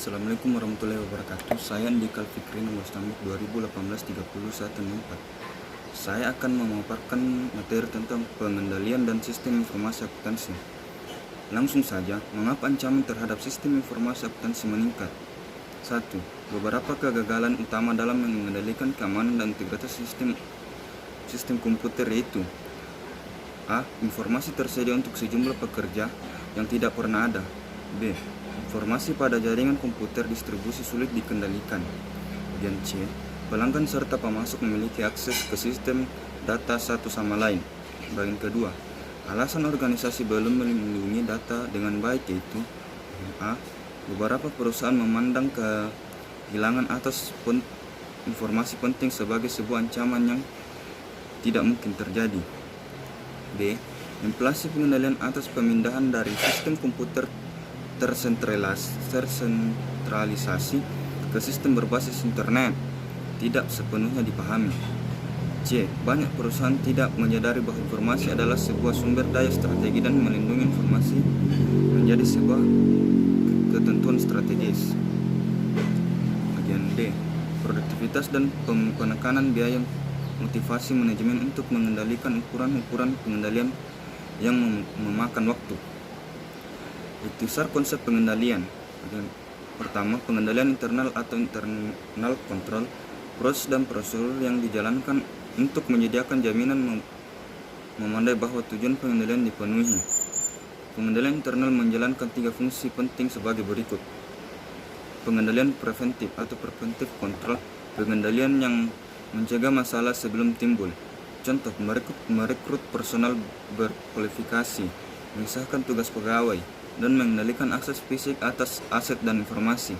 Assalamualaikum warahmatullahi wabarakatuh. Saya Andika Fikri, nomor stambuk 2018-30-164. Saya akan memaparkan materi tentang pengendalian dan sistem informasi akuntansi. Langsung saja, mengapa ancaman terhadap sistem informasi akuntansi meningkat? 1. Beberapa kegagalan utama dalam mengendalikan keamanan dan integritas sistem komputer yaitu: A. Informasi tersedia untuk sejumlah pekerja yang tidak pernah ada. B. Informasi pada jaringan komputer distribusi sulit dikendalikan. Bagian C. Pelanggan serta pemasok memiliki akses ke sistem data satu sama lain. Bagian kedua, alasan organisasi belum melindungi data dengan baik yaitu: A. Beberapa perusahaan memandang kehilangan atas informasi penting sebagai sebuah ancaman yang tidak mungkin terjadi. B. Inflasi pengendalian atas pemindahan dari sistem komputer tersentralisasi ke sistem berbasis internet tidak sepenuhnya dipahami. C. Banyak perusahaan tidak menyadari bahwa informasi adalah sebuah sumber daya strategi dan melindungi informasi menjadi sebuah ketentuan strategis. Bagian D. Produktivitas dan penekanan biaya motivasi manajemen untuk mengendalikan ukuran-ukuran pengendalian yang memakan waktu. Ikhtisar konsep pengendalian. Pertama, pengendalian internal atau internal control, proses dan prosedur yang dijalankan untuk menyediakan jaminan memandai bahwa tujuan pengendalian dipenuhi. Pengendalian internal menjalankan 3 fungsi penting sebagai berikut. Pengendalian preventif atau preventive control, pengendalian yang mencegah masalah sebelum timbul. Contoh, merekrut personal berkualifikasi, mengisahkan tugas pegawai, dan mengendalikan akses fisik atas aset dan informasi.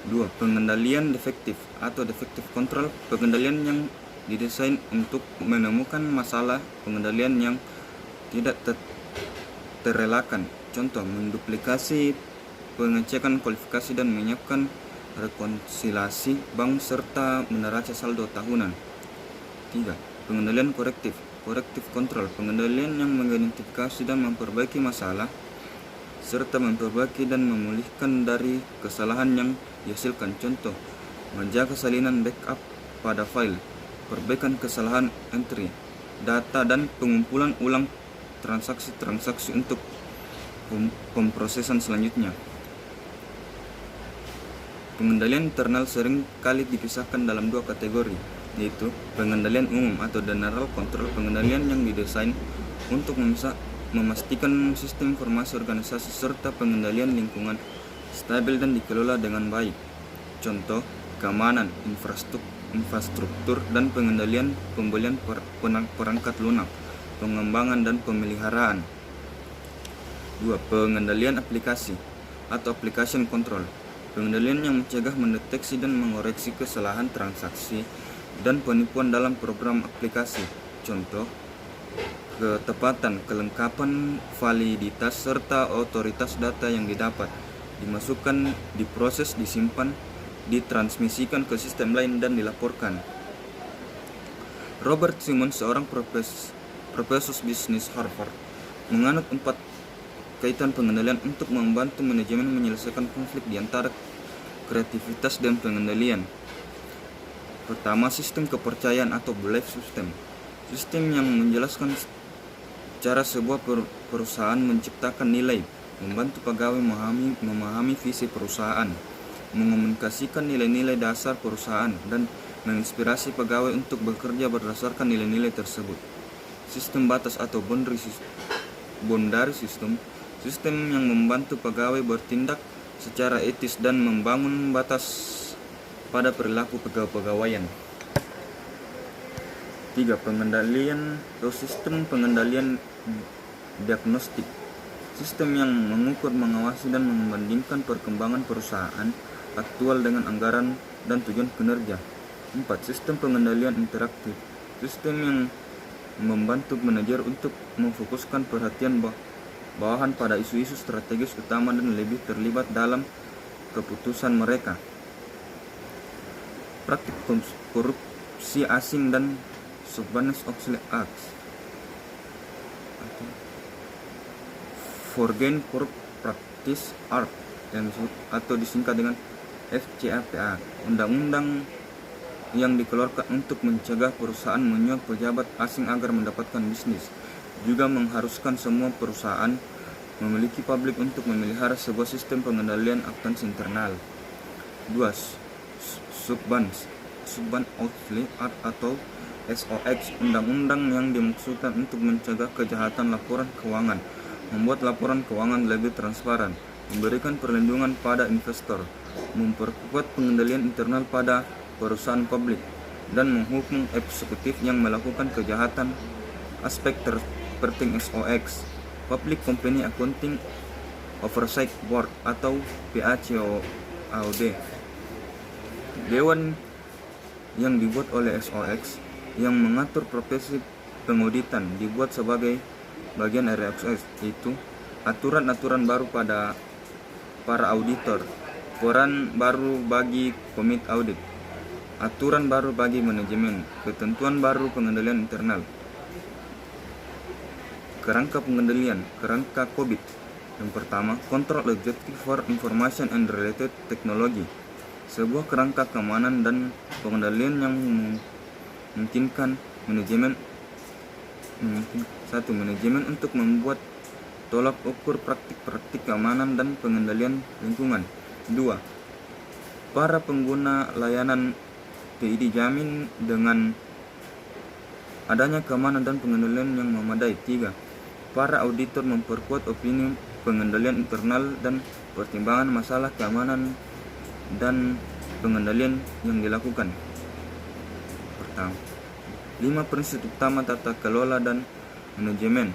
2. Pengendalian defektif atau defective control, pengendalian yang didesain untuk menemukan masalah pengendalian yang tidak terelakkan. Contoh, menduplikasi pengecekan kualifikasi dan menyiapkan rekonsiliasi bank serta meneraca saldo tahunan. 3. Pengendalian korektif, corrective control, pengendalian yang mengidentifikasi dan memperbaiki masalah serta memperbaiki dan memulihkan dari kesalahan yang dihasilkan. Contoh, menjaga salinan backup pada file, perbaikan kesalahan entry data, dan pengumpulan ulang transaksi-transaksi untuk pemrosesan selanjutnya. Pengendalian internal sering kali dipisahkan dalam 2 kategori, yaitu pengendalian umum atau general control, pengendalian yang didesain untuk memastikan sistem informasi organisasi serta pengendalian lingkungan stabil dan dikelola dengan baik. Contoh, keamanan infrastruktur dan pengendalian pembelian perangkat lunak, pengembangan dan pemeliharaan. 2. Pengendalian aplikasi atau application control, pengendalian yang mencegah, mendeteksi dan mengoreksi kesalahan transaksi dan penipuan dalam program aplikasi. Contoh, ketepatan, kelengkapan, validitas, serta otoritas data yang didapat, dimasukkan, diproses, disimpan, ditransmisikan ke sistem lain, dan dilaporkan. Robert Simmons, seorang profesor bisnis Harvard, menganut 4 kaitan pengendalian untuk membantu manajemen menyelesaikan konflik di antara kreativitas dan pengendalian. Pertama, sistem kepercayaan atau belief system. Sistem yang menjelaskan cara sebuah perusahaan menciptakan nilai, membantu pegawai memahami visi perusahaan, mengomunikasikan nilai-nilai dasar perusahaan, dan menginspirasi pegawai untuk bekerja berdasarkan nilai-nilai tersebut. Sistem batas atau boundary system, sistem yang membantu pegawai bertindak secara etis dan membangun batas pada perilaku pegawaian. 3. Pengendalian atau sistem pengendalian diagnostik, sistem yang mengukur, mengawasi, dan membandingkan perkembangan perusahaan aktual dengan anggaran dan tujuan kinerja. 4. Sistem pengendalian interaktif, sistem yang membantu manajer untuk memfokuskan perhatian bawahan pada isu-isu strategis utama dan lebih terlibat dalam keputusan mereka. Praktik korupsi asing dan Sarbanes-Oxley Acts, Foreign Corrupt Practice Act, yang disebut atau disingkat dengan FCAPA. Undang-undang yang dikeluarkan untuk mencegah perusahaan menyuap pejabat asing agar mendapatkan bisnis juga mengharuskan semua perusahaan memiliki publik untuk memelihara sebuah sistem pengendalian akuntansi internal. 2. Subban Outley Act atau SOX, undang-undang yang dimaksudkan untuk mencegah kejahatan laporan keuangan, membuat laporan keuangan lebih transparan, memberikan perlindungan pada investor, memperkuat pengendalian internal pada perusahaan publik, dan menghukum eksekutif yang melakukan kejahatan. Aspek terpenting SOX, Public Company Accounting Oversight Board atau PACOAOD. Dewan yang dibuat oleh SOX yang mengatur profesi pengauditan dibuat sebagai bagian dari SOX, yaitu aturan-aturan baru pada para auditor, peran baru bagi komite audit, aturan baru bagi manajemen, ketentuan baru pengendalian internal. Kerangka pengendalian, kerangka COVID. Yang pertama, Control Objective for Information and Related Technology, sebuah kerangka keamanan dan pengendalian yang memungkinkan manajemen untuk membuat tolak ukur praktik-praktik keamanan dan pengendalian lingkungan. 2. Para pengguna layanan TI dijamin dengan adanya keamanan dan pengendalian yang memadai. 3. Para auditor memperkuat opini pengendalian internal dan pertimbangan masalah keamanan dan pengendalian yang dilakukan. Pertama, 5 prinsip utama tata kelola dan manajemen.